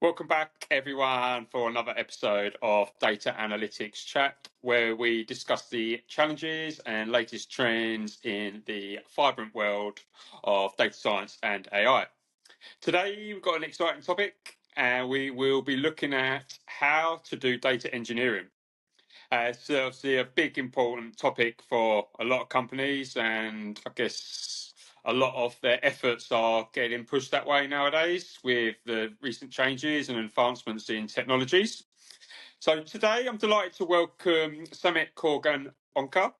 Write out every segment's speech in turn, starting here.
Welcome back, everyone, for another episode of Data Analytics Chat, where we discuss the challenges and latest trends in the vibrant world of data science and AI. Today, we've got an exciting topic, and we will be looking at how to do data engineering. It's obviously a big, important topic for a lot of companies, and I guess a lot of their efforts are getting pushed that way nowadays with the recent changes and advancements in technologies. So today, I'm delighted to welcome Samit Korgan Onkar,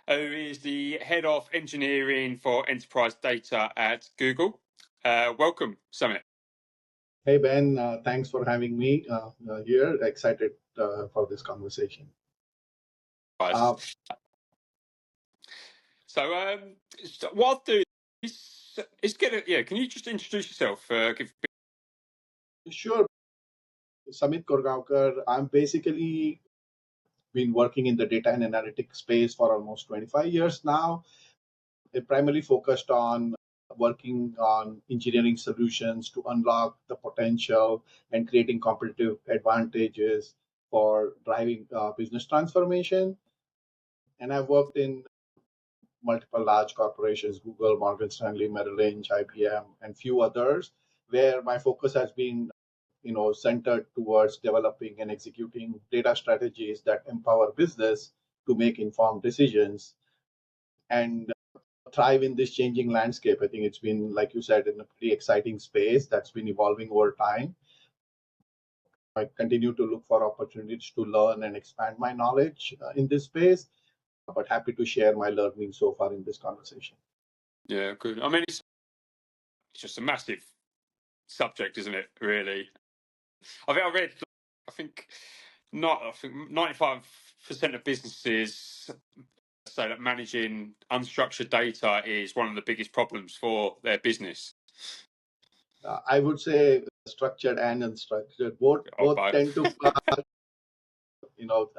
who is the head of engineering for enterprise data at Google. Welcome, Samit. Hey Ben, thanks for having me here. Excited for this conversation. Guys. So what I'll do is get it. Yeah, can you just introduce yourself? Sure, Samit Korgan Onkar. I'm basically been working in the data and analytics space for almost 25 years now. I primarily focused on working on engineering solutions to unlock the potential and creating competitive advantages for driving business transformation. And I've worked in multiple large corporations, Google, Morgan Stanley, Merrill Lynch, IBM, and few others, where my focus has been, centered towards developing and executing data strategies that empower business to make informed decisions and thrive in this changing landscape. I think it's been, like you said, in a pretty exciting space that's been evolving over time. I continue to look for opportunities to learn and expand my knowledge in this space, but happy to share my learning so far in this conversation. Yeah, good. I mean, it's just a massive subject, isn't it? Really. I read. I think not. I think 95% of businesses say that managing unstructured data is one of the biggest problems for their business. I would say structured and unstructured. Both tend to,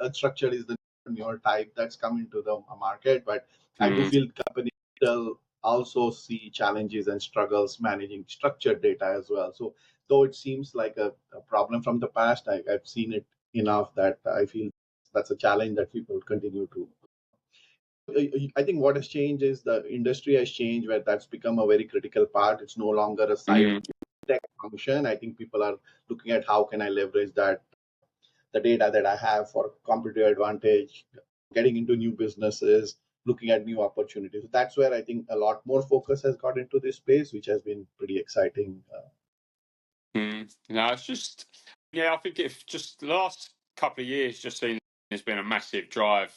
unstructured is the newer type that's come into the market, but I do feel companies still also see challenges and struggles managing structured data as well. So though it seems like a problem from the past, I've seen it enough that I feel that's a challenge that people continue to. I think what has changed is the industry has changed where that's become a very critical part. It's no longer a side tech function. I think people are looking at how can I leverage that the data that I have for competitive advantage, getting into new businesses, looking at new opportunities. That's where I think a lot more focus has got into this space, which has been pretty exciting. No, it's just, I think if just the last couple of years, just seen there's been a massive drive,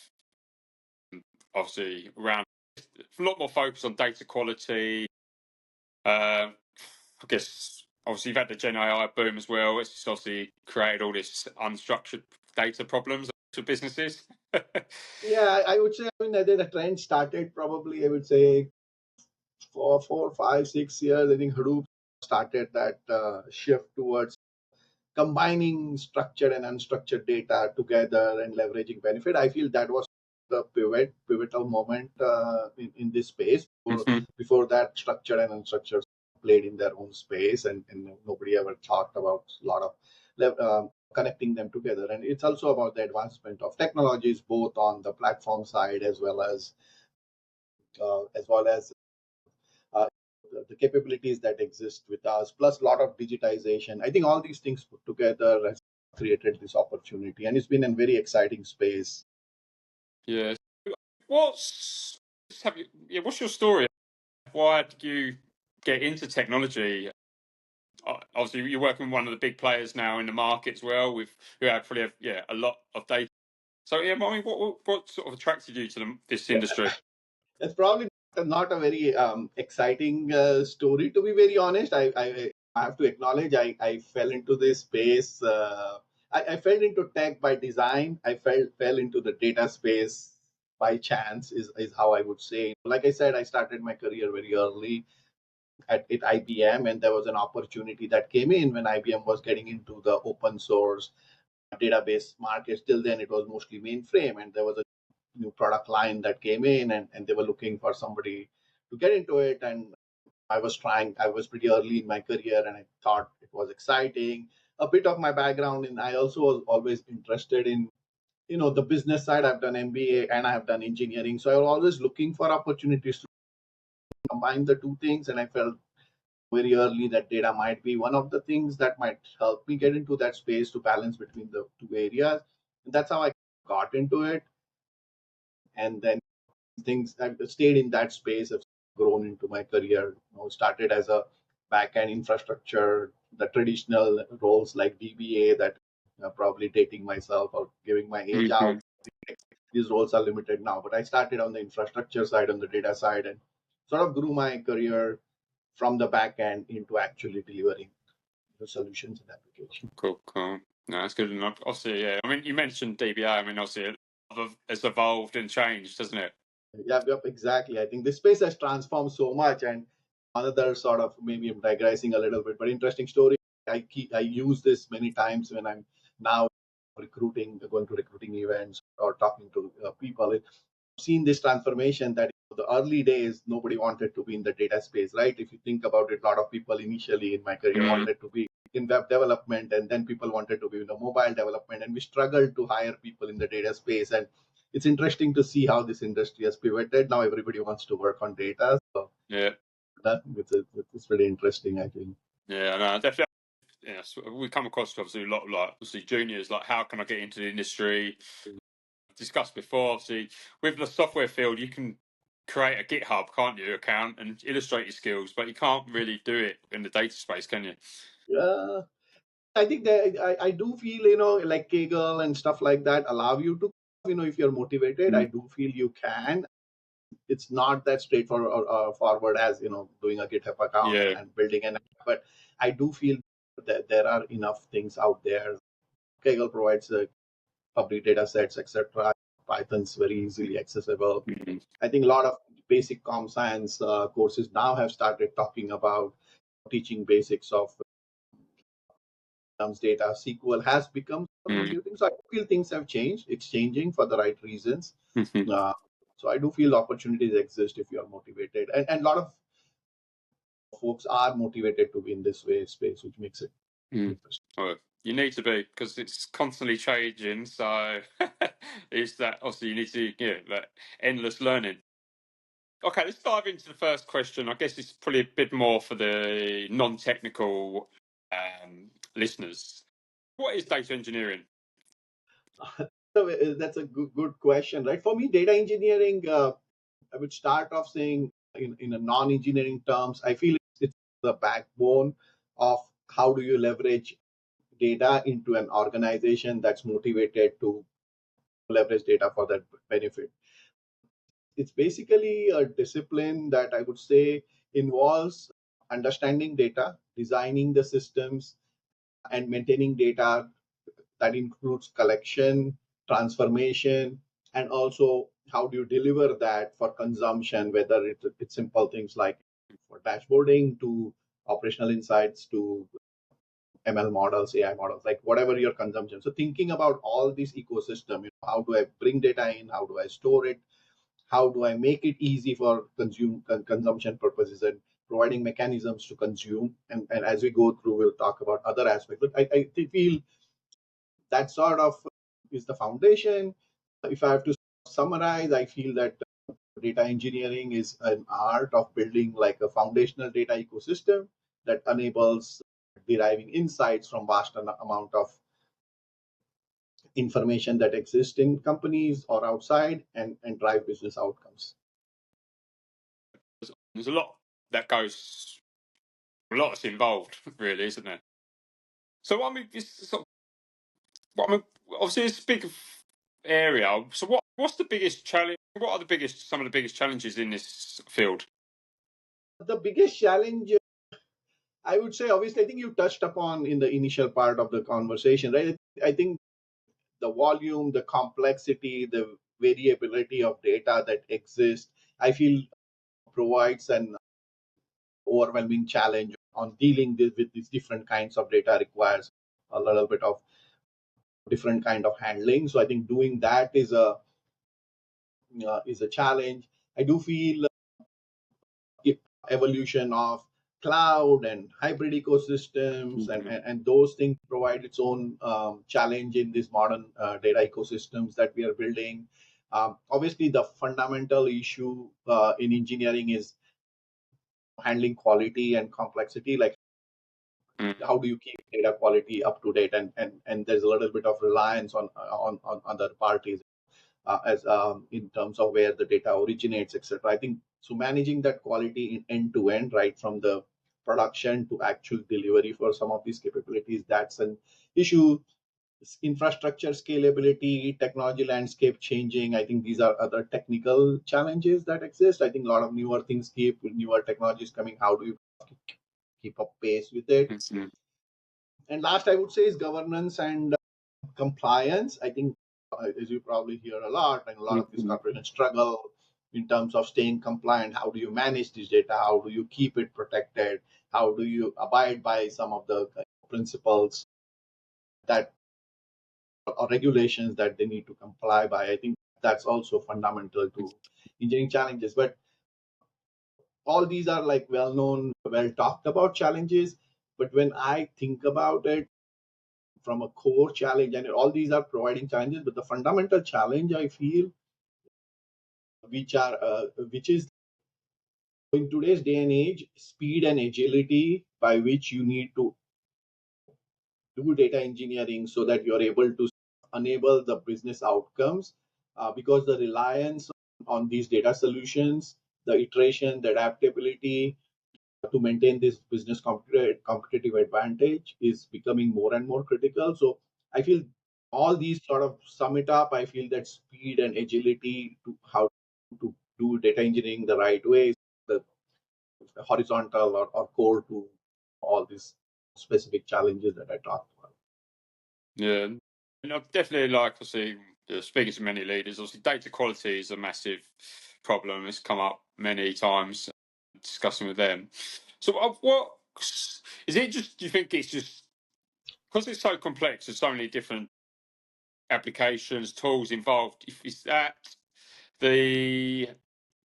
obviously, around a lot more focus on data quality. I guess, obviously, you've had the Gen AI boom as well. It's obviously created all this unstructured data problems for businesses. Yeah, I would say, the trend started probably, I would say, for 4, 5, 6 years. I think Hadoop started that shift towards combining structured and unstructured data together and leveraging benefit. I feel that was the pivotal moment in this space. Before that, structured and unstructured played in their own space, and nobody ever thought about a lot of connecting them together. And it's also about the advancement of technologies, both on the platform side as well as the capabilities that exist with us, plus a lot of digitization. I think all these things put together has created this opportunity, and it's been a very exciting space. Yeah. What's your story? Why did you get into technology? Obviously, you're working with one of the big players now in the market as well, who have probably a lot of data. So I mean, what sort of attracted you to this industry? It's probably not a very exciting story, to be very honest. I have to acknowledge I fell into this space. I fell into tech by design. I fell into the data space by chance, is how I would say. Like I said, I started my career very early at IBM, and there was an opportunity that came in when IBM was getting into the open source database market. Till then, it was mostly mainframe, and there was a new product line that came in, and they were looking for somebody to get into it. And I was pretty early in my career, and I thought it was exciting. a bit of my background, and I also was always interested in the business side. I've done MBA and I have done engineering, so I was always looking for opportunities to combine the two things, and I felt very early that data might be one of the things that might help me get into that space to balance between the two areas. And that's how I got into it. And then things I've stayed in that space have grown into my career. Started as a back-end infrastructure, the traditional roles like DBA that probably dating myself or giving my age Hmm. out. These roles are limited now, but I started on the infrastructure side, on the data side, and sort of grew my career from the back end into actually delivering the solutions and applications. Cool, cool. No, that's good enough. Obviously, yeah. I mean, you mentioned DBA. I mean, obviously, it's evolved and changed, doesn't it? Yep, exactly. I think this space has transformed so much. And another sort of, maybe I'm digressing a little bit, but interesting story. I use this many times when I'm now recruiting, going to recruiting events or talking to people. I've seen this transformation that the early days nobody wanted to be in the data space, right? If you think about it, a lot of people initially in my career Mm. wanted to be in web development, and then people wanted to be in the mobile development, and we struggled to hire people in the data space. And it's interesting to see how this industry has pivoted. Now everybody wants to work on data. So Yeah, it's really interesting, I think. yeah, no, definitely. Yeah, so we come across obviously a lot of like obviously juniors. Like, how can I get into the industry? Discussed before, obviously, with the software field, you can create a GitHub, can't you, account and illustrate your skills, but you can't really do it in the data space, can you? Yeah, I think that I do feel, like Kaggle and stuff like that allow you to, if you're motivated, I Mm. do feel you can. It's not that straightforward forward as, doing a GitHub account Yeah. and building an app, but I do feel that there are enough things out there. Kaggle provides public data sets, etc. Python's very easily accessible. Mm. I think a lot of basic com science courses now have started talking about teaching basics of data. SQL has become a Mm. new thing. So I feel things have changed. It's changing for the right reasons. Mhm. Uh, so I do feel opportunities exist if you are motivated. And a lot of folks are motivated to be in this way space, which makes it Mm. interesting. Well, you need to be because it's constantly changing. So it's that obviously you need to like endless learning. Okay, let's dive into the first question. I guess it's probably a bit more for the non-technical listeners. What is data engineering? So that's a good question, right? For me, data engineering, I would start off saying in a non-engineering terms, I feel it's the backbone of how do you leverage data into an organization that's motivated to leverage data for that benefit. It's basically a discipline that I would say involves understanding data, designing the systems, and maintaining data. That includes collection, transformation, and also how do you deliver that for consumption, whether it's simple things like for dashboarding to operational insights to ML models, AI models, like whatever your consumption. So thinking about all this ecosystem, how do I bring data in? How do I store it? How do I make it easy for consumption purposes, and providing mechanisms to consume? And as we go through, we'll talk about other aspects. But I feel that sort of is the foundation. If I have to summarize, I feel that data engineering is an art of building like a foundational data ecosystem that enables deriving insights from vast amount of information that exists in companies or outside, and drive business outcomes. There's a lot that goes, a lot that's involved, really, isn't there? So I mean, this sort of, what I mean, obviously it's a big area. So what's the biggest challenge? What are the biggest some of the biggest challenges in this field? The biggest challenge, I would say, obviously, I think you touched upon in the initial part of the conversation, right? I think the volume, the complexity, the variability of data that exists, I feel provides an overwhelming challenge on dealing with these different kinds of data requires a little bit of different kind of handling. So I think doing that is a challenge. I do feel evolution of cloud and hybrid ecosystems, and those things provide its own challenge in these modern data ecosystems that we are building. Obviously, the fundamental issue in engineering is handling quality and complexity. Like, how do you keep data quality up to date? And there's a little bit of reliance on other parties as in terms of where the data originates, etc. I think so. Managing that quality in end to end, right from the production to actual delivery for some of these capabilities, that's an issue. Infrastructure scalability, technology landscape changing. I think these are other technical challenges that exist. I think a lot of newer things newer technologies coming. How do you keep up pace with it? And last, I would say, is governance and compliance. I think, as you probably hear a lot, and a lot of these corporations struggle in terms of staying compliant. How do you manage this data? How do you keep it protected? How do you abide by some of the principles that or regulations that they need to comply by? I think that's also fundamental to engineering challenges. But all these are like well known, well talked about challenges. But when I think about it, from a core challenge, and all these are providing challenges, but the fundamental challenge I feel, which is in today's day and age, speed and agility by which you need to do data engineering so that you're able to enable the business outcomes, because the reliance on these data solutions, the iteration, the adaptability to maintain this business competitive advantage is becoming more and more critical. So I feel all these sort of sum it up. I feel that speed and agility to how to do data engineering the right way, the horizontal or core to all these specific challenges that I talked about. Yeah, and I've definitely like obviously speaking to many leaders. Obviously, data quality is a massive problem. It's come up many times discussing with them. So, what is it? Just do you think it's just because it's so complex? There's so many different applications, tools involved. Is that the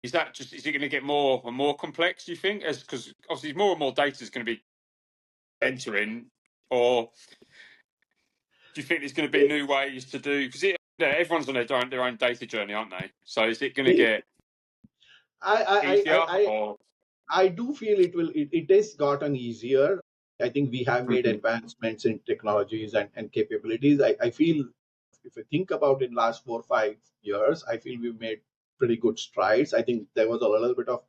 is it going to get more and more complex? Do you think, as because obviously more and more data is going to be entering, or do you think there's going to be new ways to do? Because everyone's on their own data journey, aren't they? So is it going to get easier? Or I do feel it has gotten easier. I think we have made advancements in technologies and capabilities. I feel if I think about in last 4 or 5 years, I feel we've made pretty good strides. I think there was a little bit of,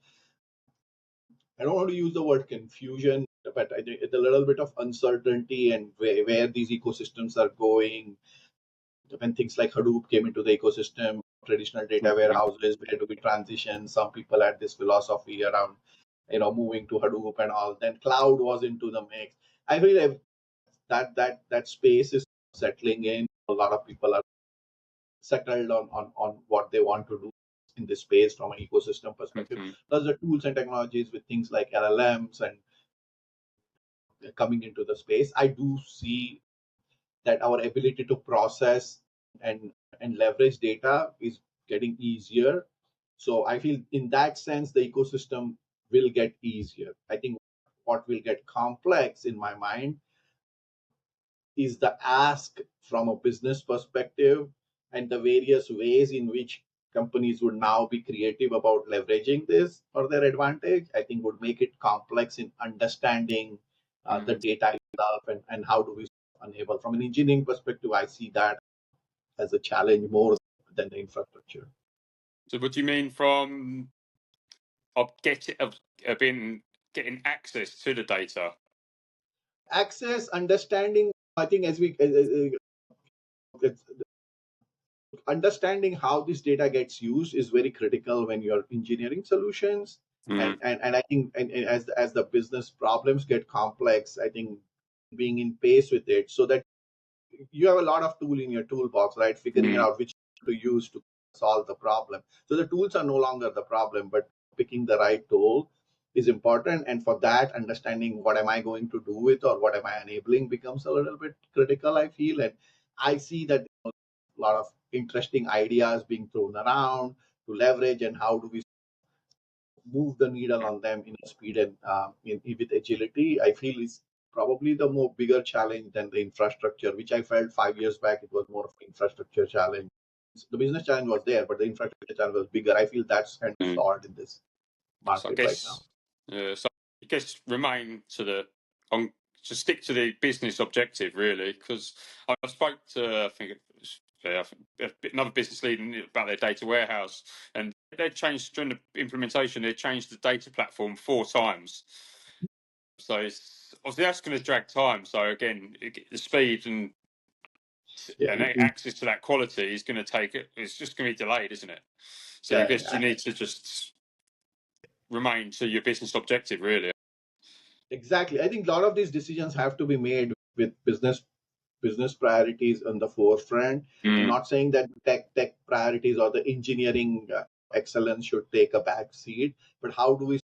I don't want to use the word confusion, but I think it's a little bit of uncertainty and where these ecosystems are going. When things like Hadoop came into the ecosystem, traditional data warehouses, where do we transition? Some people had this philosophy around, moving to Hadoop and all. Then cloud was into the mix. I feel that space is settling in. A lot of people are settled on what they want to do in this space from an ecosystem perspective. Plus the tools and technologies with things like LLMs and coming into the space, I do see that our ability to process and leverage data is getting easier. So I feel in that sense the ecosystem will get easier. I think what will get complex in my mind is the ask from a business perspective and the various ways in which companies would now be creative about leveraging this for their advantage. I think would make it complex in understanding the data itself, and how do we enable. From an engineering perspective, I see that as a challenge more than the infrastructure. So, what do you mean from getting access to the data? Access, understanding. I think as we understanding how this data gets used is very critical when you're engineering solutions. And I think and as the business problems get complex, I think being in pace with it so that you have a lot of tool in your toolbox, right? Figuring out which to use to solve the problem. So the tools are no longer the problem, but picking the right tool is important. And for that, understanding what am I going to do with or what am I enabling becomes a little bit critical, I feel. And I see that a lot of interesting ideas being thrown around to leverage and how do we move the needle on them in speed and with agility, I feel is probably the more bigger challenge than the infrastructure, which I felt 5 years back it was more of an infrastructure challenge. The business challenge was there, but the infrastructure challenge was bigger. I feel that's kind of Mm. solved in this So I market right now. guess, so I guess remain to on to stick to the business objective really, because I spoke to I think it was, another business leader about their data warehouse, and they changed during the implementation. They changed the data platform 4 times, so it's obviously that's going to drag time. So again, the speed Yeah, and access to that quality is going to take it. It's just going to be delayed, isn't it? So I yeah, guess you need to just remain to your business objective, really. exactly. I think a lot of these decisions have to be made with business priorities on the forefront. I'm Mm, not saying that tech priorities or the engineering excellence should take a back seat, but how do we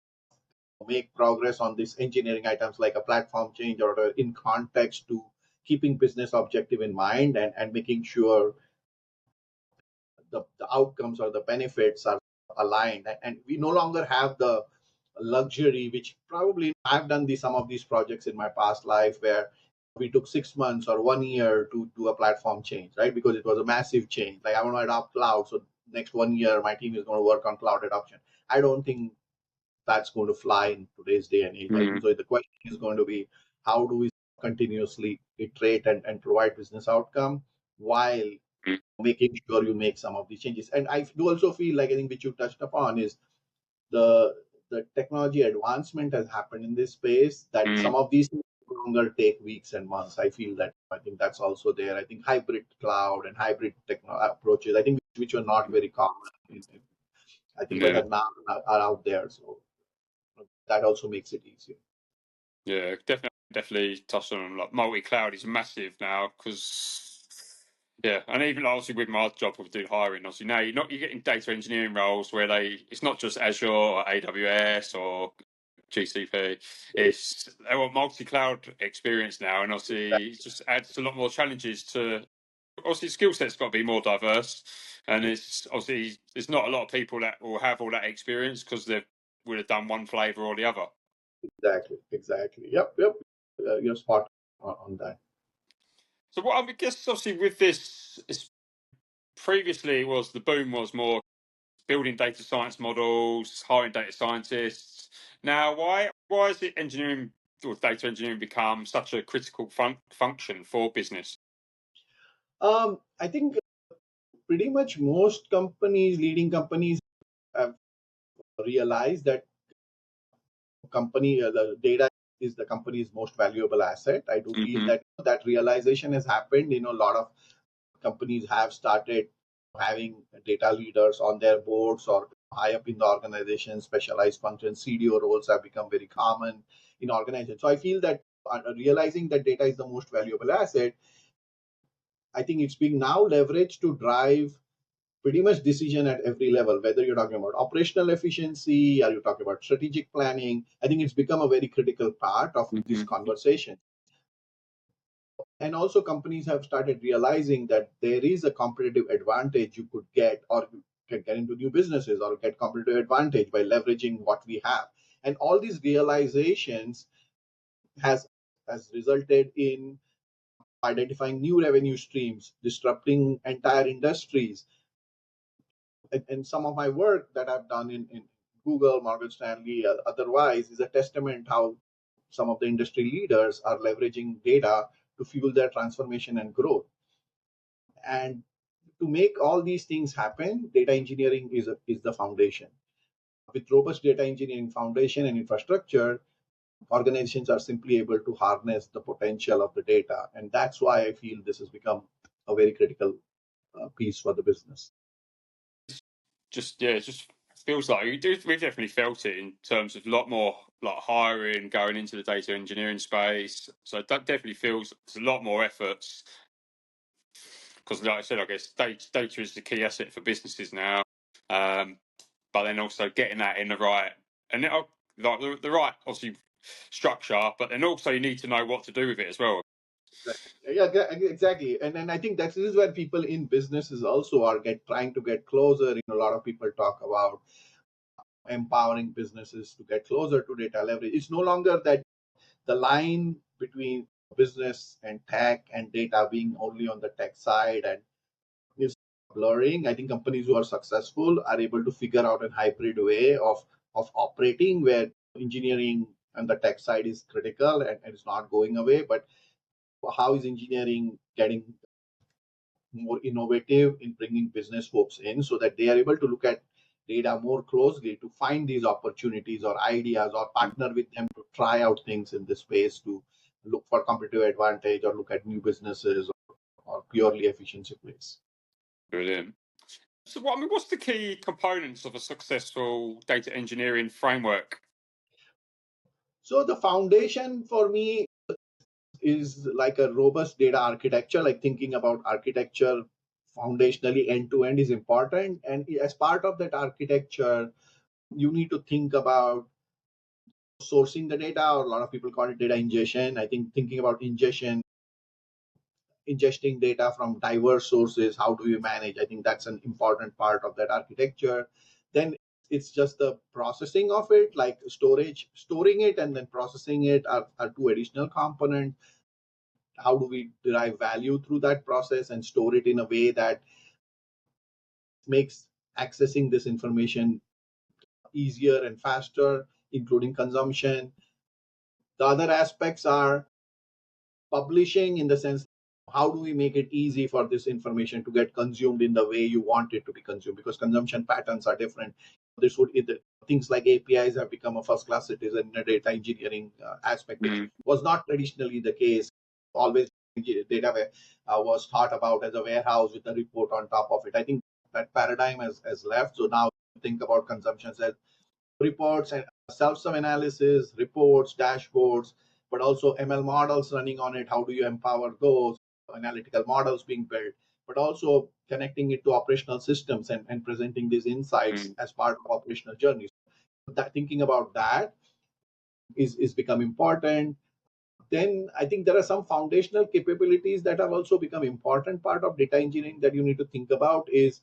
make progress on these engineering items like a platform change or in context to keeping business objective in mind and making sure the outcomes or the benefits are aligned, and we no longer have the luxury, which probably I've done some of these projects in my past life where we took 6 months or 1 year to do a platform change, right? Because it was a massive change. Like I want to adopt cloud, so next 1 year my team is going to work on cloud adoption. I don't think that's going to fly in today's day and age. I think mm, so. The question is going to be how do we continuously iterate and provide business outcome while mm, making sure you make some of these changes. And I do also feel like I think which you touched upon is the the technology advancement has happened in this space that mm, some of these things no longer take weeks and months. I feel that I think that's also there. I think hybrid cloud and hybrid approaches, I think which were not very common. I think yeah, whether now are out there. So that also makes it easier. yeah, definitely touched on like multi-cloud is massive now because yeah, and even obviously with my job with doing hiring, obviously now you're getting data engineering roles where it's not just Azure or AWS or GCP, it's they want multi-cloud experience now, and obviously it just adds a lot more challenges to obviously skill set's got to be more diverse, and it's obviously there's not a lot of people that will have all that experience because they would have done one flavor or the other. Exactly. Yep. You're spot on that. So what I guess obviously with this is previously was the boom was more building data science models, hiring data scientists. Now, why is it engineering or data engineering become such a critical function for business? I think pretty much most companies, leading companies, have realized that the data is the company's most valuable asset. I do feel Hmm. that that realization has happened. A lot of companies have started having data leaders on their boards or high up in the organization. Specialized functions, CDO roles have become very common in organizations. So I feel that realizing that data is the most valuable asset, I think it's being now leveraged to drive pretty much decision at every level, whether you're talking about operational efficiency or you're talking about strategic planning. I think it's become a very critical part of this Hmm. conversation. And also companies have started realizing that there is a competitive advantage you could get, or you can get into new businesses or get competitive advantage by leveraging what we have. And all these realizations has resulted in identifying new revenue streams, disrupting entire industries. And some of my work that I've done in Google, Morgan Stanley, otherwise, is a testament how some of the industry leaders are leveraging data to fuel their transformation and growth. And to make all these things happen, data engineering is the foundation. With robust data engineering foundation and infrastructure, organizations are simply able to harness the potential of the data. And that's why I feel this has become a very critical piece for the business. It just feels like we've definitely felt it in terms of a lot more like hiring going into the data engineering space. So that definitely feels there's a lot more efforts because, like I said, I guess data is the key asset for businesses now. Um, but then also getting that in the right and like the right obviously structure, but then also you need to know what to do with it as well. Yeah, exactly. And I think that this is where people in businesses also are trying to get closer. A lot of people talk about empowering businesses to get closer to data leverage. It's no longer that the line between business and tech and data being only on the tech side and is blurring. I think companies who are successful are able to figure out a hybrid way of operating where engineering and the tech side is critical and it's not going away. But how is engineering getting more innovative in bringing business folks in so that they are able to look at data more closely to find these opportunities or ideas or partner with them to try out things in this space to look for competitive advantage or look at new businesses or purely efficiency plays. Brilliant. So, what's the key components of a successful data engineering framework? So the foundation for me is like a robust data architecture, like thinking about architecture foundationally end to end is important. And as part of that architecture, you need to think about sourcing the data, or a lot of people call it data ingestion. I think thinking about ingesting data from diverse sources, how do you manage? I think that's an important part of that architecture. Then it's just the processing of it, like storing it and then processing it are two additional components. How do we derive value through that process and store it in a way that makes accessing this information easier and faster, including consumption? The other aspects are publishing, in the sense, how do we make it easy for this information to get consumed in the way you want it to be consumed, because consumption patterns are different. This would things like APIs have become a first class citizen in a data engineering aspect, which was not traditionally the case. Always data was thought about as a warehouse with a report on top of it. I think that paradigm has left. So now think about consumption as reports and self-serve analysis, reports, dashboards, but also ML models running on it. How do you empower those analytical models being built, but also connecting it to operational systems and presenting these insights as part of operational journeys. Thinking about that is become important. Then I think there are some foundational capabilities that have also become important part of data engineering that you need to think about is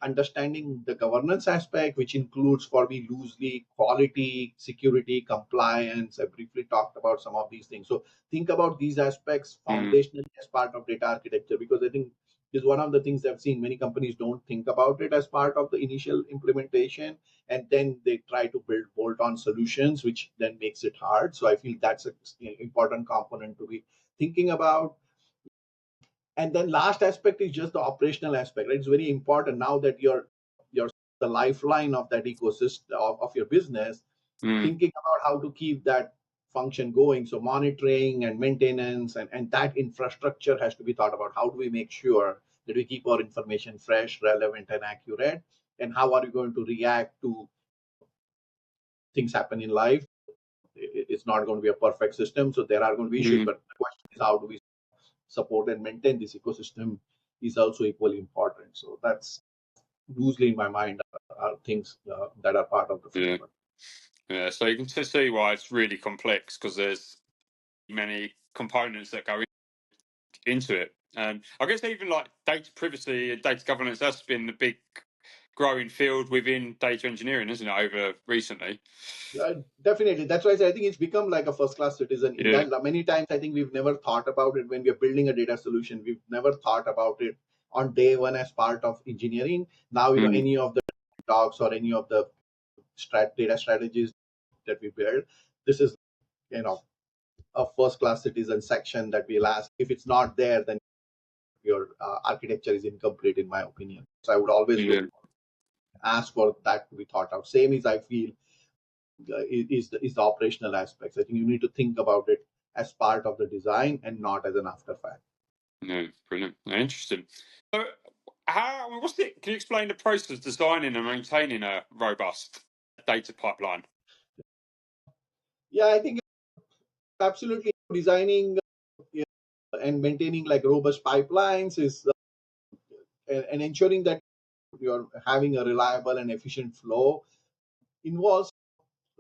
understanding the governance aspect, which includes, for me, loosely quality, security, compliance. I briefly talked about some of these things. So think about these aspects foundationally as part of data architecture, because I think is one of the things I've seen many companies don't think about it as part of the initial implementation, and then they try to build bolt-on solutions, which then makes it hard. So I feel that's an important component to be thinking about. And then last aspect is just the operational aspect, right? It's very important now that you're the lifeline of that ecosystem of your business, thinking about how to keep that function going. So monitoring and maintenance and that infrastructure has to be thought about. How do we make sure that we keep our information fresh, relevant, and accurate? And how are you going to react to things happen in life? It's not going to be a perfect system, so there are going to be issues. But the question is, how do we support and maintain this ecosystem is also equally important. So that's loosely in my mind are things that are part of the framework. Yeah, so you can see why it's really complex, because there's many components that go into it. And I guess even like data privacy and data governance, that's been the big growing field within data engineering, isn't it, over recently? Definitely. That's why I think it's become like a first-class citizen in that many times I think we've never thought about it when we're building a data solution. We've never thought about it on day one as part of engineering. Now, any of the docs or any of the data strategies that we build, this is, a first-class citizen section that we'll ask. If it's not there, then your architecture is incomplete, in my opinion. So I would always ask for that to be thought out. Same as I feel is the operational aspects. I think you need to think about it as part of the design and not as an after fact. No, brilliant, interesting. So, can you explain the process of designing and maintaining a robust data pipeline? Yeah, I think absolutely designing and maintaining like robust pipelines is and ensuring that you're having a reliable and efficient flow involves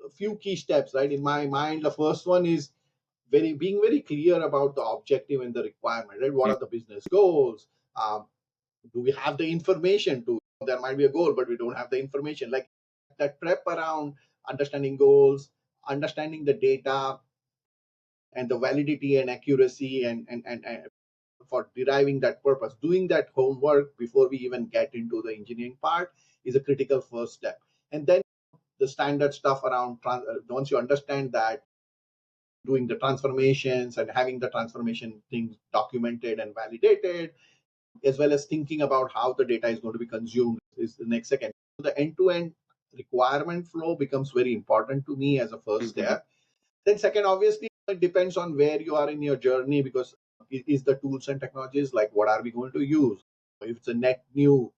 a few key steps, right? In my mind, the first one is being very clear about the objective and the requirement, right? What are the business goals? Do we have the information to? There might be a goal, but we don't have the information. Like that prep around understanding goals, understanding the data, and the validity and accuracy, and for deriving that purpose, doing that homework before we even get into the engineering part is a critical first step. And then the standard stuff around once you understand that, doing the transformations and having the transformation things documented and validated, as well as thinking about how the data is going to be consumed is the next second. So the end-to-end requirement flow becomes very important to me as a first step. Then second, obviously, it depends on where you are in your journey, because it is the tools and technologies, like what are we going to use? If it's a net new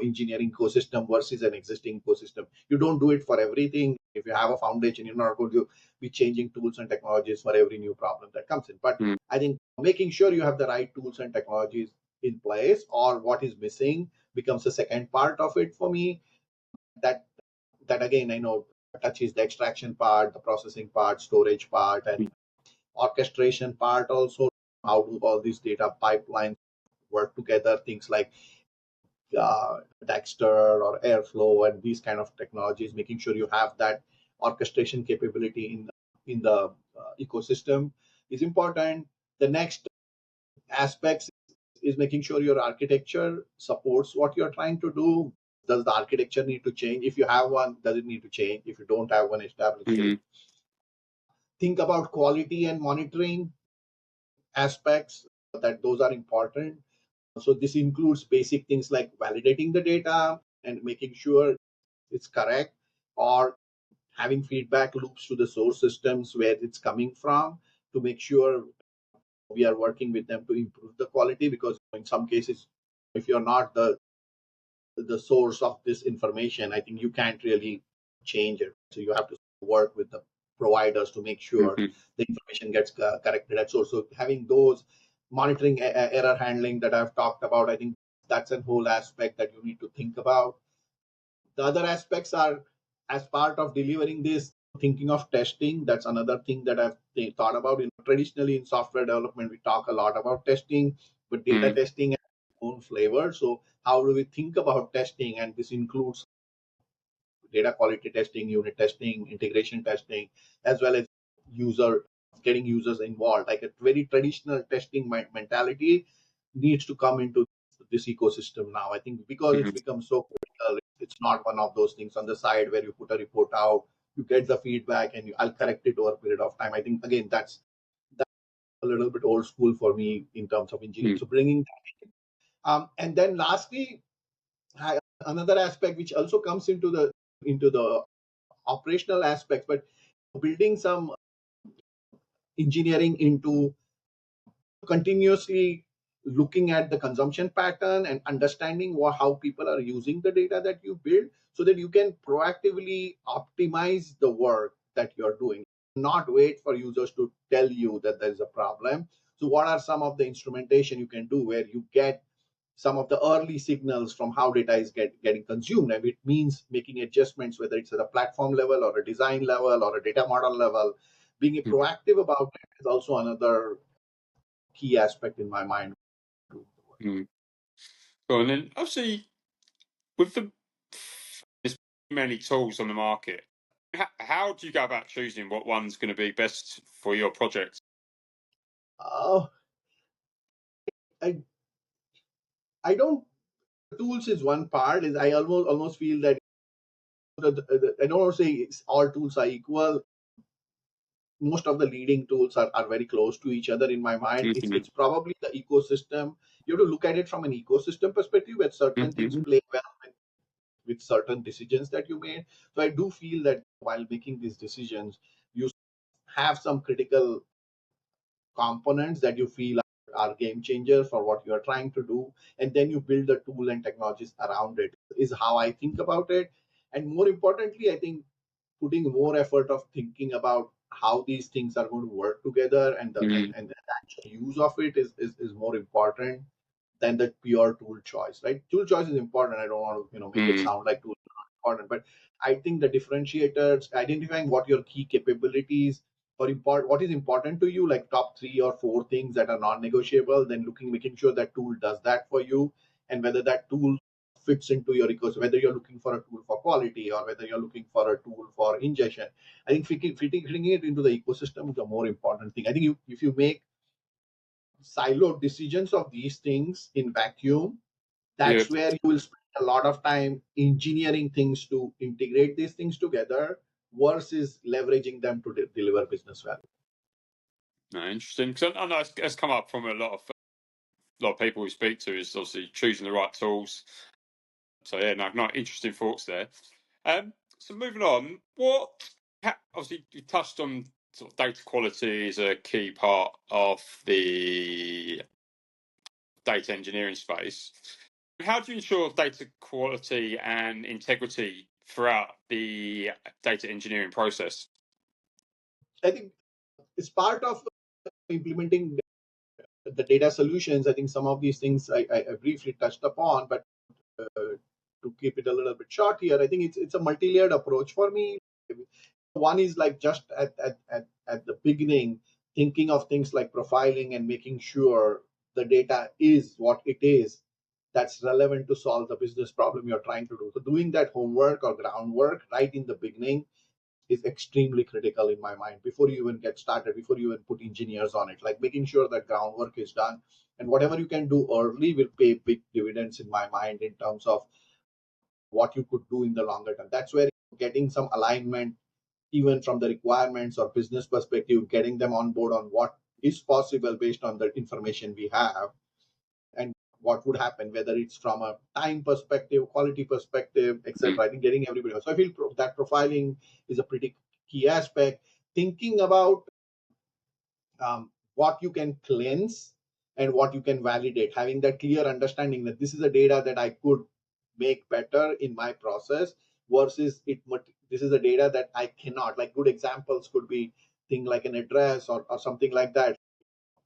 engineering ecosystem versus an existing ecosystem, you don't do it for everything. If you have a foundation, you're not going to be changing tools and technologies for every new problem that comes in. But I think making sure you have the right tools and technologies in place, or what is missing, becomes the second part of it for me. That again, I know touches the extraction part, the processing part, storage part, and orchestration part also. How do all these data pipelines work together? Things like Dexter or Airflow and these kind of technologies, making sure you have that orchestration capability in the ecosystem is important. The next aspects is making sure your architecture supports what you're trying to do. Does the architecture need to change? If you have one, does it need to change? If you don't have one, establish it. Think about quality and monitoring aspects, that those are important. So this includes basic things like validating the data and making sure it's correct, or having feedback loops to the source systems where it's coming from, to make sure we are working with them to improve the quality. Because in some cases, if you're not the source of this information, I think you can't really change it. So you have to work with the providers to make sure the information gets corrected at source. So having those monitoring, error handling that I've talked about, I think that's a whole aspect that you need to think about. The other aspects are, as part of delivering this, thinking of testing. That's another thing that I've thought about. Traditionally in software development, we talk a lot about testing, but data testing has its own flavor. So how do we think about testing? And this includes data quality testing, unit testing, integration testing, as well as user getting users involved. Like a very traditional testing mentality needs to come into this ecosystem now. I think because it's become so critical, it's not one of those things on the side where you put a report out, you get the feedback, and I'll correct it over a period of time. I think again that's a little bit old school for me in terms of engineering. So bringing and then lastly, another aspect which also comes into the operational aspects, but building some engineering into continuously looking at the consumption pattern and understanding how people are using the data that you build, so that you can proactively optimize the work that you're doing, not wait for users to tell you that there's a problem. So what are some of the instrumentation you can do where you get some of the early signals from how data is getting consumed, and it means making adjustments, whether it's at a platform level or a design level or a data model level. Being proactive about it is also another key aspect in my mind. Well, and then obviously with there's many tools on the market. How do you go about choosing what one's going to be best for your project? Uh, I I don't. Tools is one part. Is I almost feel that I don't want to say all tools are equal. Most of the leading tools are very close to each other in my mind. It's probably the ecosystem. You have to look at it from an ecosystem perspective, where certain things play well with certain decisions that you made. So I do feel that while making these decisions, you have some critical components that you feel are game changers for what you are trying to do, and then you build the tool and technologies around it. Is how I think about it. And more importantly, I think putting more effort of thinking about how these things are going to work together, and the actual use of it is more important than the pure tool choice, right? Tool choice is important. I don't want to make it sound like tools are not important, but I think the differentiators, identifying what your key capabilities or what is important to you, like top 3 or 4 things that are non-negotiable, then making sure that tool does that for you, and whether that tool fits into your ecosystem, whether you're looking for a tool for quality or whether you're looking for a tool for ingestion. I think fitting it into the ecosystem is the more important thing. I think if you make siloed decisions of these things in vacuum, Yeah. that's where you will spend a lot of time engineering things to integrate these things together versus leveraging them to deliver business value. No, interesting. Because I know it's come up from a lot of people we speak to is obviously choosing the right tools. So yeah, no, interesting thoughts there. So moving on, obviously you touched on sort of data quality is a key part of the data engineering space. How do you ensure data quality and integrity throughout the data engineering process? I think it's part of implementing the data solutions. I think some of these things I briefly touched upon, but to keep it a little bit short here, I think it's a multi-layered approach for me. One is like just at the beginning, thinking of things like profiling and making sure the data is what it is that's relevant to solve the business problem you're trying to do. So doing that homework or groundwork right in the beginning is extremely critical in my mind before you even get started, before you even put engineers on it. Like making sure that groundwork is done, and whatever you can do early will pay big dividends in my mind in terms of what you could do in the longer term. That's where getting some alignment, even from the requirements or business perspective, getting them on board on what is possible based on the information we have and what would happen, whether it's from a time perspective, quality perspective, etc. I think getting everybody else. So I feel that profiling is a pretty key aspect. Thinking about what you can cleanse and what you can validate, having that clear understanding that this is a data that I could make better in my process versus this is a data that I cannot. Like good examples could be thing like an address or something like that.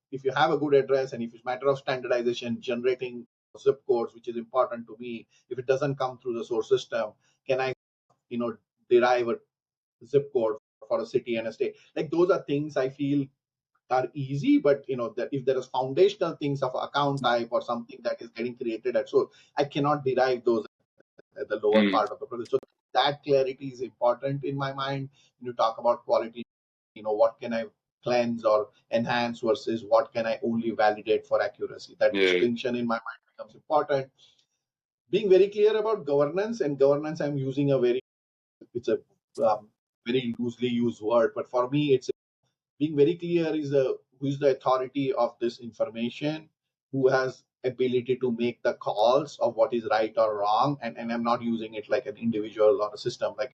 If you have a good address and if it's a matter of standardization, generating zip codes, which is important to me, if it doesn't come through the source system, can I, derive a zip code for a city and a state? Like those are things I feel are easy, but that if there is foundational things of account type or something that is getting created at source, I cannot derive those at the lower Mm, part of the process. So that clarity is important in my mind. When you talk about quality, what can I cleanse or enhance versus what can I only validate for accuracy? That yeah, distinction in my mind becomes important. Being very clear about governance, and governance I'm using it's a very loosely used word, but for me it's being very clear is who is the authority of this information, who has ability to make the calls of what is right or wrong, and I'm not using it like an individual or a system. Like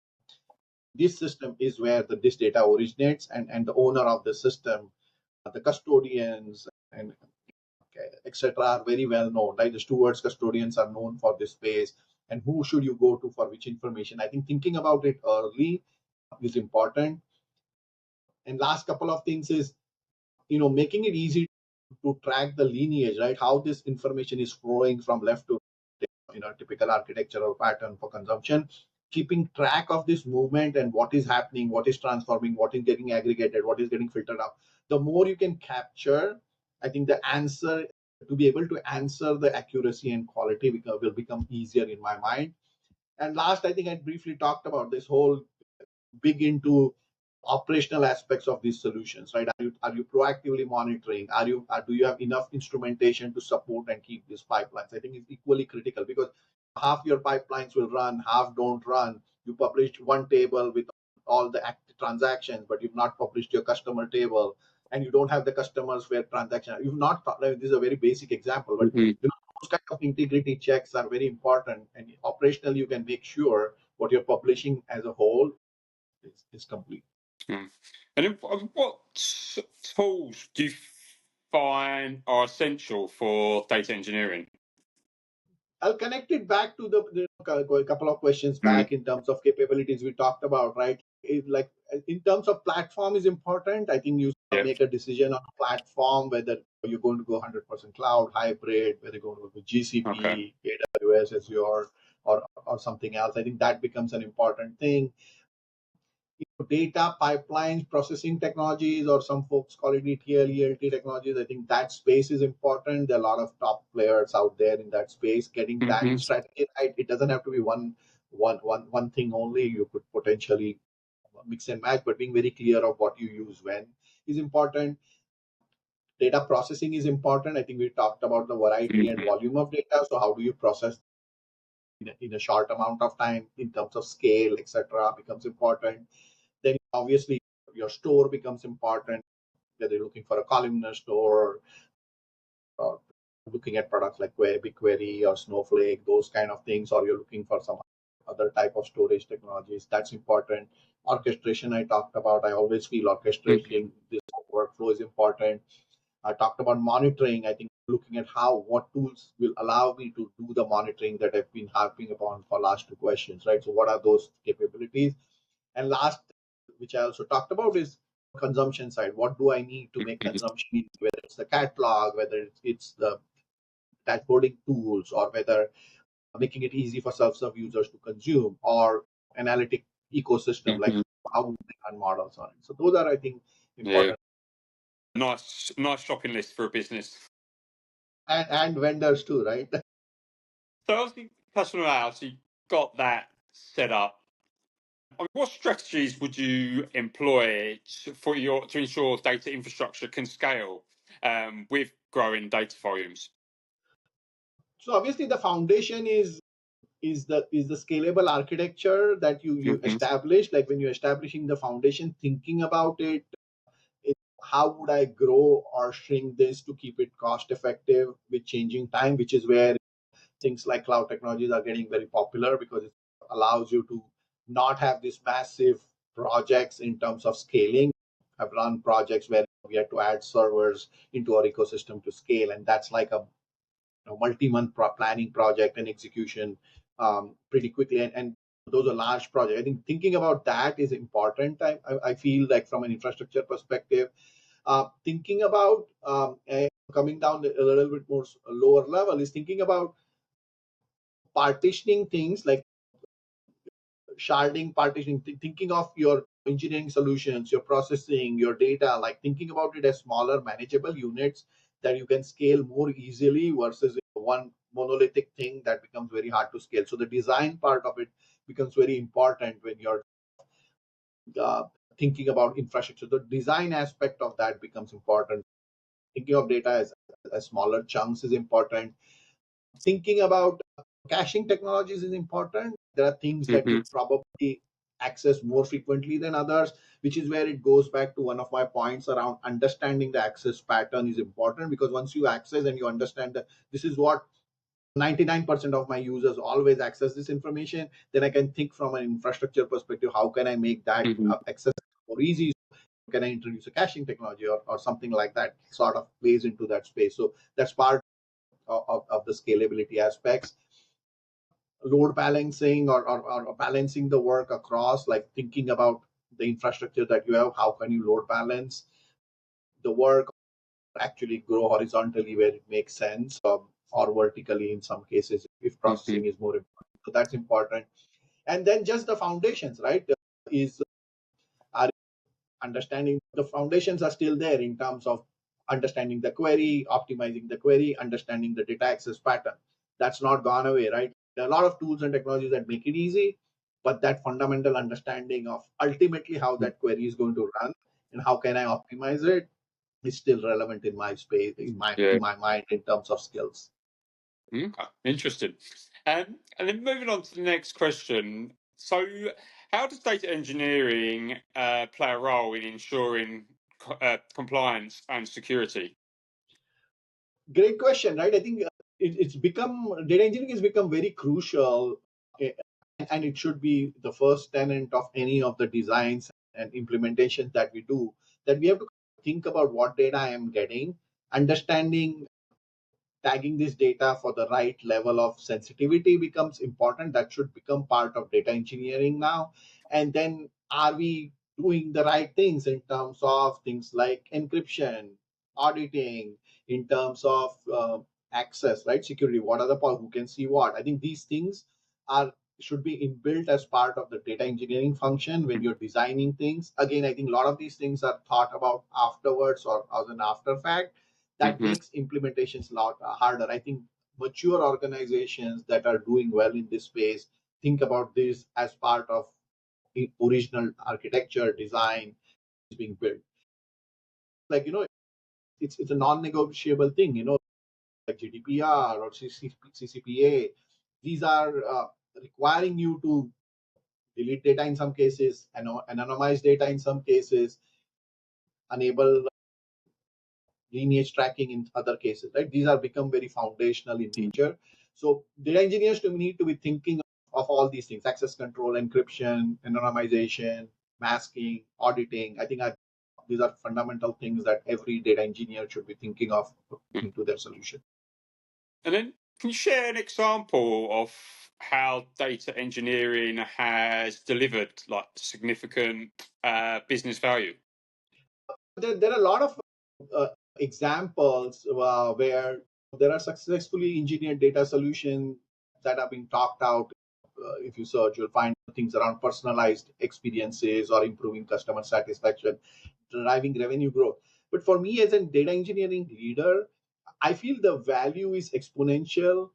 this system is where this data originates, and the owner of the system, the custodians and etc. are very well known, right? The stewards, custodians are known for this space, and who should you go to for which information? I think thinking about it early is important. And last couple of things is making it easy to track the lineage, right? How this information is flowing from left to typical architectural pattern for consumption. Keeping track of this movement and what is happening, what is transforming, what is getting aggregated, what is getting filtered out. The more you can capture, I think the answer to be able to answer the accuracy and quality will become easier in my mind. And last, I think I briefly talked about this whole big into operational aspects of these solutions, right? Are you proactively monitoring? Do you have enough instrumentation to support and keep these pipelines? I think it's equally critical because half your pipelines will run, half don't run. You published one table with all the active transactions, but you've not published your customer table, and you don't have the customers where transaction. You've not. This is a very basic example, but mm, those kind of integrity checks are very important. And operationally, you can make sure what you're publishing as a whole is complete. mm. And then what tools do you find are essential for data engineering? I'll connect it back to a couple of questions Mm, back in terms of capabilities we talked about, right? Like in terms of platform is important. I think you yeah. make a decision on a platform whether you're going to go 100% cloud, hybrid, whether you're going to go Okay. GCP, AWS, Azure, or something else. I think that becomes an important thing. data pipelines, processing technologies, or some folks call it ETL, ELT technologies. I think that space is important. There are a lot of top players out there in that space. Getting that Hmm. strategy right, it doesn't have to be one thing only. You could potentially mix and match, but being very clear of what you use when is important. Data processing is important. I think we talked about the variety and Hmm. volume of data. So how do you process in a short amount of time in terms of scale, etc., becomes important. Then obviously your store becomes important, whether you're looking for a columnar store or looking at products like BigQuery or Snowflake, those kind of things, or you're looking for some other type of storage technologies. That's important. Orchestration I talked about. I always feel Hmm. orchestrating this workflow is important. I talked about monitoring. I think looking at what tools will allow me to do the monitoring that I've been harping upon for last two questions, right? So what are those capabilities? And last, which I also talked about, is consumption side. What do I need to make consumption easy? Whether it's the catalog, whether it's the dashboarding tools, or whether making it easy for self-serve users to consume, or analytic ecosystem like Hmm. how we run models on it. So those are, I think, Yeah. important. Nice shopping list for a business. And vendors too, right? So obviously, customer house, you got that set up. I mean, what strategies would you employ to ensure data infrastructure can scale with growing data volumes? So obviously the foundation is the scalable architecture that you Hmm. establish. Like when you're establishing the foundation, thinking about it, how would I grow or shrink this to keep it cost effective with changing time, which is where things like cloud technologies are getting very popular because it allows you to not have these massive projects in terms of scaling. I've run projects where we had to add servers into our ecosystem to scale, and that's like a multi-month planning project and execution pretty quickly. And those are large projects. I think thinking about that is important. I feel like from an infrastructure perspective, thinking about coming down a little bit more lower level is thinking about partitioning things like sharding, partitioning, thinking of your engineering solutions, your processing, your data, like thinking about it as smaller, manageable units that you can scale more easily versus one monolithic thing that becomes very hard to scale. So the design part of it becomes very important when you're uh, thinking about infrastructure. The design aspect of that becomes important. Thinking of data as smaller chunks is important. Thinking about caching technologies is important. There are things that Hmm. you probably access more frequently than others, which is where it goes back to one of my points around understanding the access pattern is important, because once you access and you understand that this is what 99% of my users always access this information, then I can think from an infrastructure perspective, how can I make that Hmm. access more easy? Can I introduce a caching technology or something like that sort of plays into that space? So that's part of the scalability aspects. Load balancing or balancing the work across, like thinking about the infrastructure that you have, how can you load balance the work, actually grow horizontally where it makes sense, or vertically in some cases if Hmm. processing is more important. So that's important. And then just the foundations, right? Is are understanding the foundations are still there in terms of understanding the query, optimizing the query, understanding the data access pattern. That's not gone away, right? There are a lot of tools and technologies that make it easy, but that fundamental understanding of ultimately how that query is going to run and how can I optimize it is still relevant in my space, Yeah. in my mind, in terms of skills. Okay. Interesting. And then moving on to the next question. So, how does data engineering play a role in ensuring compliance and security? Great question, right? I think it's become data engineering has become very crucial, eh, and it should be the first tenet of any of the designs and implementations that we do. That we have to think about what data I am getting, understanding tagging this data for the right level of sensitivity becomes important. That should become part of data engineering now. And then are we doing the right things in terms of things like encryption, auditing, in terms of access, right? Security. What are the who can see what? I think these things are should be inbuilt as part of the data engineering function when you're designing things. Again, I think a lot of these things are thought about afterwards or as an after fact. That Mm-hmm. makes implementations a lot harder. I think mature organizations that are doing well in this space think about this as part of the original architecture design is being built. Like, it's a non-negotiable thing, like GDPR or CCPA. These are requiring you to delete data in some cases, anonymize data in some cases, enable lineage tracking in other cases, right? These are become very foundational in nature. So data engineers need to be thinking of all these things: access control, encryption, anonymization, masking, auditing. I think these are fundamental things that every data engineer should be thinking of into their solution. And then, can you share an example of how data engineering has delivered like significant business value? There are a lot of examples where there are successfully engineered data solutions that are being talked out. If you search, you'll find things around personalized experiences or improving customer satisfaction, driving revenue growth. But for me, as a data engineering leader, I feel the value is exponential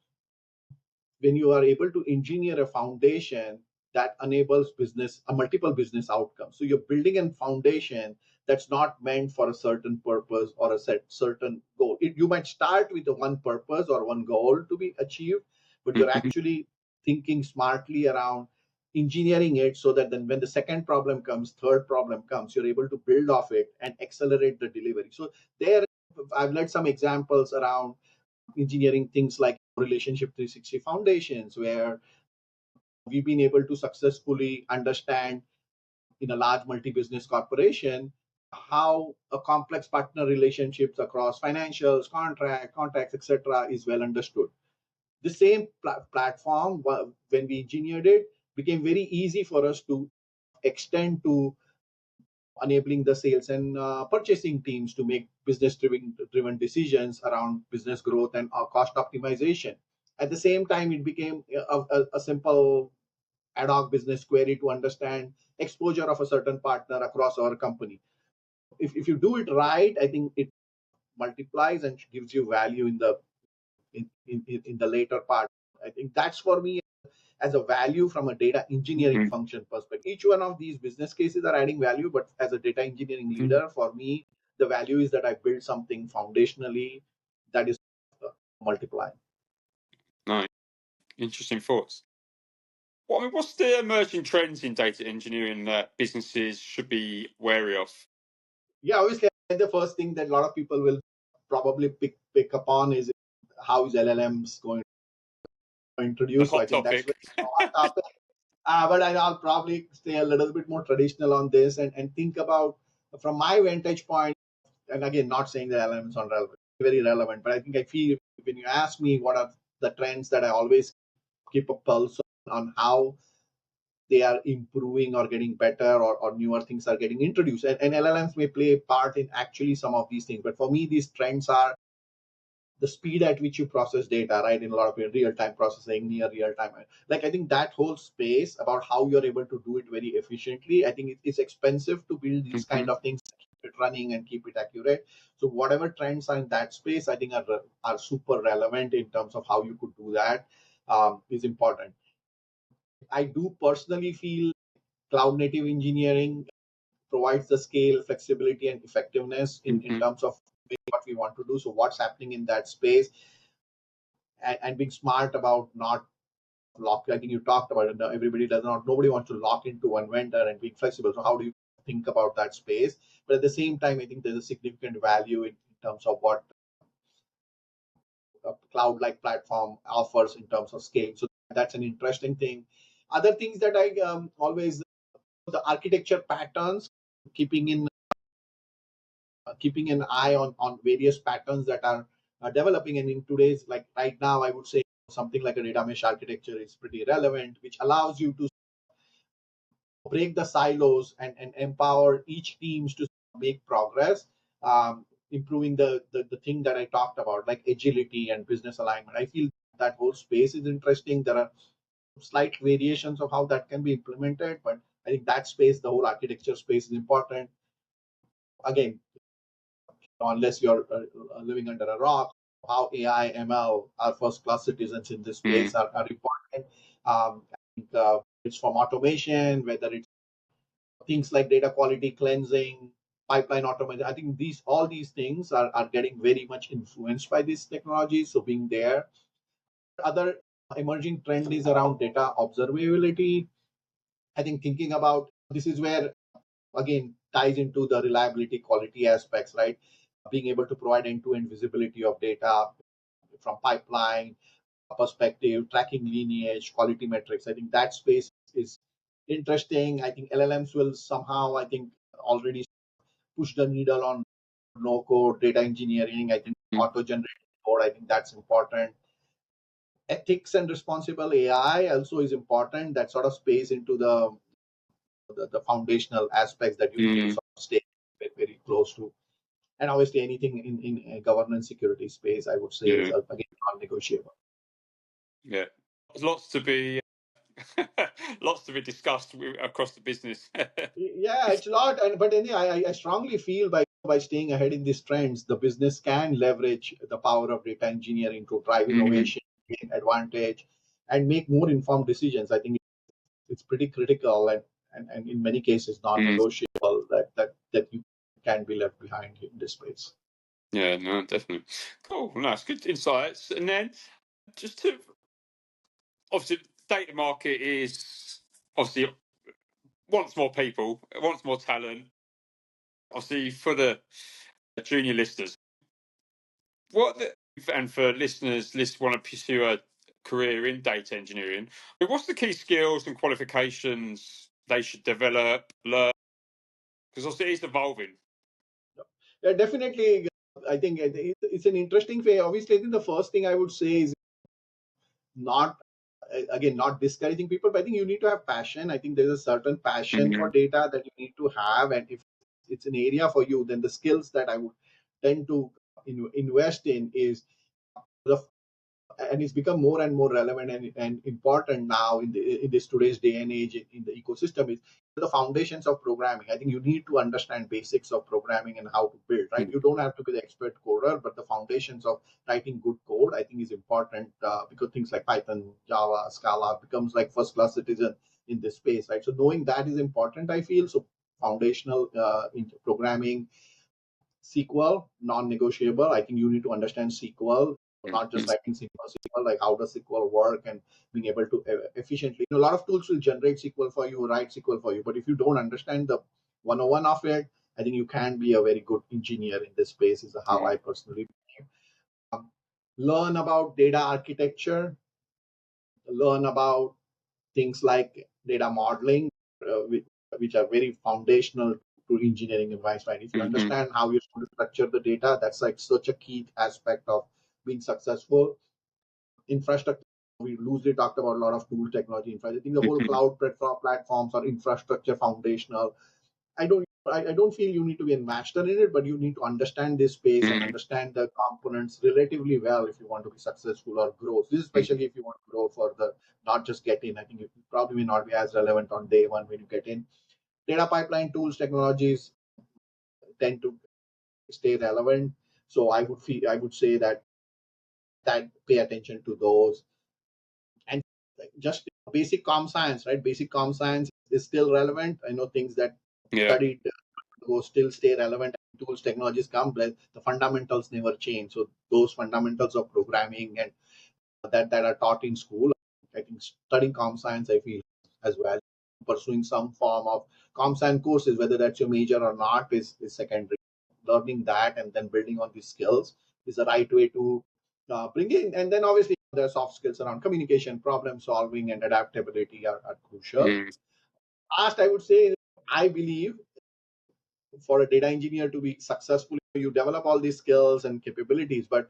when you are able to engineer a foundation that enables business a multiple business outcomes. So you're building a foundation that's not meant for a certain purpose or a certain goal. You might start with a one purpose or one goal to be achieved, but you're Mm-hmm. actually thinking smartly around engineering it so that then when the second problem comes, third problem comes, you're able to build off it and accelerate the delivery. So there, I've led some examples around engineering things like relationship 360 foundations, where we've been able to successfully understand in a large multi-business corporation how a complex partner relationships across financials, contracts, etc., is well understood. The same platform, when we engineered it, became very easy for us to extend to enabling the sales and purchasing teams to make business driven decisions around business growth and cost optimization. At the same time, it became a simple ad hoc business query to understand exposure of a certain partner across our company. If you do it right, I think it multiplies and gives you value in the later part. I think that's for me as a value from a data engineering Mm-hmm. function perspective. Each one of these business cases are adding value, but as a data engineering leader, for me, the value is that I build something foundationally that is multiplying. Nice, interesting thoughts. Well, I mean, what's the emerging trends in data engineering that businesses should be wary of? Yeah, obviously, the first thing that a lot of people will probably pick up on is how is LLMs going to The introduce. So I hot think that's topic. very hot topic. But I'll probably stay a little bit more traditional on this and think about from my vantage point. And again, not saying that LLMs are relevant, very relevant, but I think I feel when you ask me what are the trends that I always keep a pulse on how they are improving or getting better or newer things are getting introduced. And LLMs may play a part in actually some of these things. But for me, these trends are the speed at which you process data, right? In a lot of real-time processing, near real-time. Like I think that whole space about how you're able to do it very efficiently, I think it's expensive to build these Mm-hmm. kind of things, keep it running and keep it accurate. So whatever trends are in that space, I think are super relevant in terms of how you could do that, is important. I do personally feel cloud native engineering provides the scale, flexibility, and effectiveness in Mm-hmm. terms of what we want to do. So what's happening in that space, and being smart about not lock. I think you talked about it. Everybody does not. Nobody wants to lock into one vendor and being flexible. So how do you think about that space? But at the same time, I think there's a significant value in terms of what a cloud-like platform offers in terms of scale. So that's an interesting thing. Other things that I always the architecture patterns, keeping in keeping an eye on various patterns that are developing. And in today's, like right now, I would say something like a data mesh architecture is pretty relevant, which allows you to break the silos and empower each teams to make progress, improving the thing that I talked about, like agility and business alignment. I feel that whole space is interesting. There are slight variations of how that can be implemented, but I think that space, the whole architecture space, is important. Again, unless you're living under a rock, how AI, ML, are first class citizens in this space are important. I think it's from automation, whether it's things like data quality cleansing, pipeline automation. I think all these things are getting very much influenced by these technologies. So being there, other emerging trend is around data observability. I think thinking about this is where again ties into the reliability quality aspects, right? Being able to provide end-to-end visibility of data from pipeline perspective, tracking lineage, quality metrics. I think that space is interesting. I think LLMs will somehow, I think, already push the needle on no code data engineering. I think auto generated code, I think that's important. Ethics and responsible AI also is important. That sort of space into the foundational aspects that you need to sort of stay very, very close to. And obviously, anything in governance security space, I would say, is again non-negotiable. Yeah, there's lots to be lots to be discussed across the business. Yeah, it's a lot, and but anyway, I strongly feel by staying ahead in these trends, the business can leverage the power of data engineering to drive innovation, gain advantage, and make more informed decisions. I think it's pretty critical and in many cases non-negotiable that you can be left behind in this space. Yeah, no, definitely. Cool. Nice, good insights. And then just to obviously, data market is obviously wants more people, wants more talent. Obviously, for the junior listeners, and for listeners, want to pursue a career in data engineering. What's the key skills and qualifications they should develop, learn? Because obviously, it's evolving. Yeah, definitely. I think it's an interesting way. Obviously, I think the first thing I would say is not again not discouraging people, but I think you need to have passion. I think there's a certain passion for data that you need to have, and if it's an area for you, then the skills that I would tend to invest in is the and it's become more and more relevant and important now in this today's day and age in the ecosystem is the foundations of programming. I think you need to understand basics of programming and how to build, right? You don't have to be the expert coder, but the foundations of writing good code, I think, is important because things like Python, Java, Scala becomes like first class citizen in this space, right? So knowing that is important, I feel. So foundational in programming. SQL, non-negotiable. I think you need to understand SQL, not just writing SQL, like how does SQL work and being able to efficiently. A lot of tools will generate SQL for you, write SQL for you, but if you don't understand the 101 of it, I think you can be a very good engineer in this space, is how I personally believe. Learn about data architecture, learn about things like data modeling, which are very foundational to engineering advice, right? If you understand how you're going to structure the data, that's like such a key aspect of being successful. Infrastructure, we loosely talked about a lot of tool technology. I think the whole cloud platforms are infrastructure foundational. I don't feel you need to be a master in it, but you need to understand this space and understand the components relatively well if you want to be successful or grow. This is especially if you want to grow further, not just get in. I think it probably may not be as relevant on day one when you get in. Data pipeline tools, technologies tend to stay relevant. So I would say that pay attention to those. And just basic com science, right? Basic com science is still relevant. I know things that studied go still stay relevant. Tools, technologies come, but the fundamentals never change. So those fundamentals of programming and that are taught in school, I think studying com science, I feel as well, pursuing some form of com science courses, whether that's your major or not, is secondary. Learning that and then building on these skills is the right way to bring in. And then obviously the soft skills around communication, problem solving, and adaptability are crucial. Last, I would say, I believe for a data engineer to be successful, you develop all these skills and capabilities, but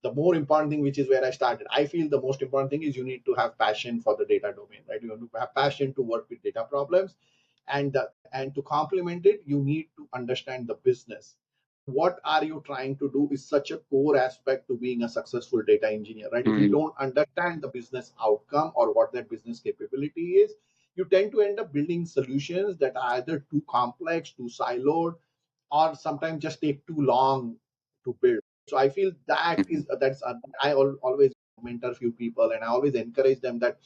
the more important thing, which is where I started, I feel the most important thing is you need to have passion for the data domain, right? You have to have passion to work with data problems, and to complement it, you need to understand the business. what are you trying to do is such a core aspect to being a successful data engineer, right? If you Mm. don't understand the business outcome or what that business capability is, you tend to end up building solutions that are either too complex, too siloed, or sometimes just take too long to build. So I feel that is that's I always mentor few people, and I always encourage them that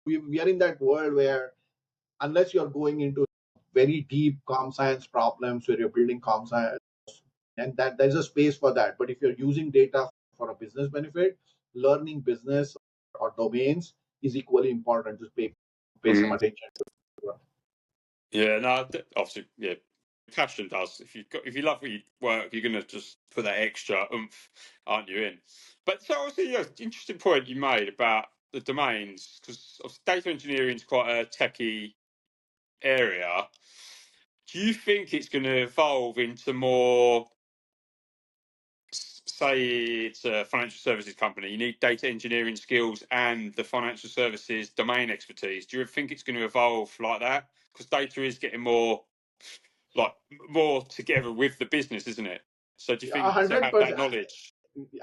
we are in that world where unless you're going into very deep com science problems where you're building com science, and that there's a space for that. But if you're using data for a business benefit, learning business or domains is equally important to pay some Mm. attention to. Yeah, no, obviously, yeah, passion does. If you love what you work, you're gonna just put that extra oomph, aren't you? In. But so obviously, yeah, interesting point you made about the domains because data engineering is quite a techie area. Do you think it's going to evolve into more? Say it's a financial services company, you need data engineering skills and the financial services domain expertise. Do you think it's going to evolve like that? Because data is getting like more together with the business, isn't it? So do you A think to hundred have that percent. knowledge?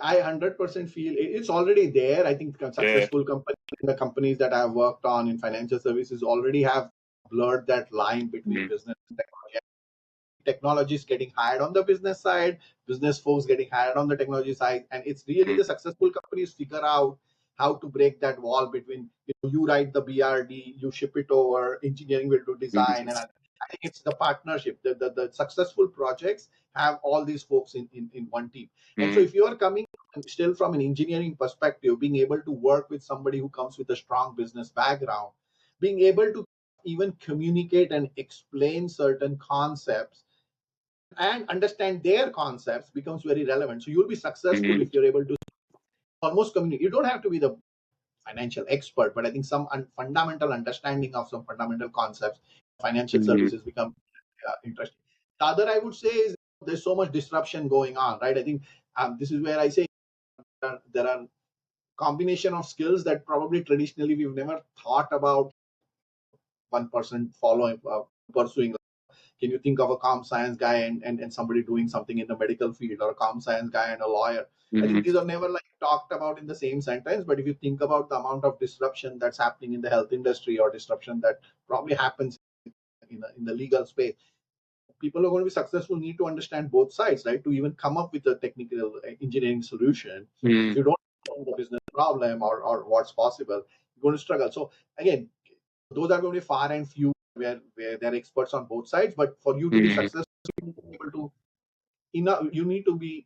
I 100% feel it's already there. I think Yeah. successful companies, the companies that I've worked on in financial services already have blurred that line between Mm. business and technology. Technologists getting hired on the business side, business folks getting hired on the technology side, and it's really Mm. the successful companies figure out how to break that wall between you write the BRD, you ship it over, engineering will do design, and Mm. I think it's the partnership. The successful projects have all these folks in one team. And so Mm. if you are coming still from an engineering perspective, being able to work with somebody who comes with a strong business background, being able to even communicate and explain certain concepts and understand their concepts becomes very relevant. So you'll be successful Mm. if you're able to almost communicate. You don't have to be the financial expert, but I think some fundamental understanding of some fundamental concepts, financial Mm. services become interesting. The other I would say is there's so much disruption going on, right? I think this is where I say there are combination of skills that probably traditionally we've never thought about one person following pursuing. Can you think of a com science guy and somebody doing something in the medical field, or a com science guy and a lawyer? I think Mm. these are never like talked about in the same sentence. But if you think about the amount of disruption that's happening in the health industry, or disruption that probably happens in the legal space, people who are going to be successful need to understand both sides, right? To even come up with a technical engineering solution. If Mm. you don't know the business problem or what's possible, you're going to struggle. So again, those are going to be far and few where they're experts on both sides. But for you to be Mm. successful, you need to be able to you need to be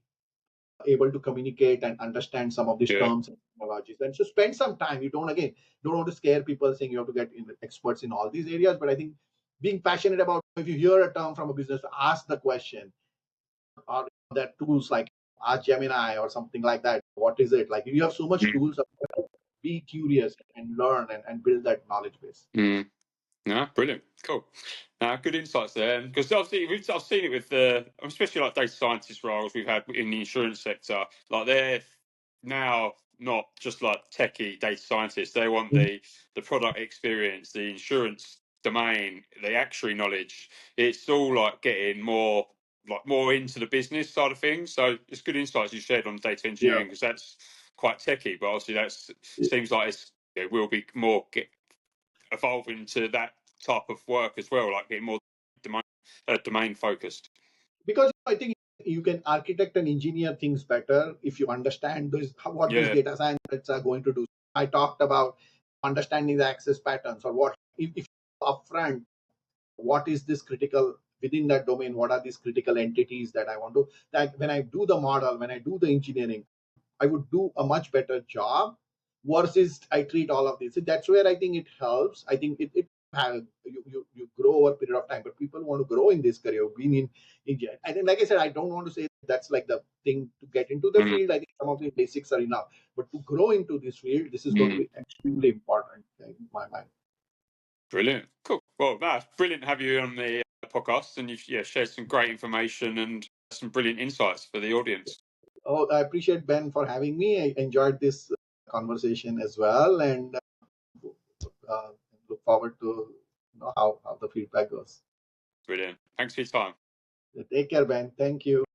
able to communicate and understand some of these Yeah. terms and technologies. And so spend some time. You don't want to scare people saying you have to get experts in all these areas. But I think being passionate about, if you hear a term from a business, ask the question. Or there are tools like Ask Gemini or something like that. What is it? Like you have so much Mm. tools. Be curious and learn and build that knowledge base. Mm. No, brilliant, cool. Good insights there, because obviously I've seen it with especially like data scientist roles we've had in the insurance sector. Like they're now not just like techie data scientists; they want the product experience, the insurance domain, the actuary knowledge. It's all like getting more into the business side of things. So it's good insights you shared on data Yeah. engineering because that's quite techie, but obviously that's seems like it will be more evolve into that type of work as well, like getting more domain focused. Because I think you can architect and engineer things better if you understand what these Yeah. data scientists are going to do. I talked about understanding the access patterns, or what if upfront, what is this critical within that domain, what are these critical entities that I want to, that when I do the model, when I do the engineering, I would do a much better job versus I treat all of this. So that's where I think it helps. I think it you grow over a period of time, but people want to grow in this career, being in India. I think, like I said, I don't want to say that's like the thing to get into the Mm. field. I think some of the basics are enough, but to grow into this field, this is going to Mm. be extremely important in my mind. Brilliant, cool. Well, that's brilliant to have you on the podcast, and you've shared some great information and some brilliant insights for the audience. Oh, I appreciate Ben for having me. I enjoyed this conversation as well, and uh, look forward to how the feedback goes. Brilliant. Thanks for your time. Take care, Ben. Thank you.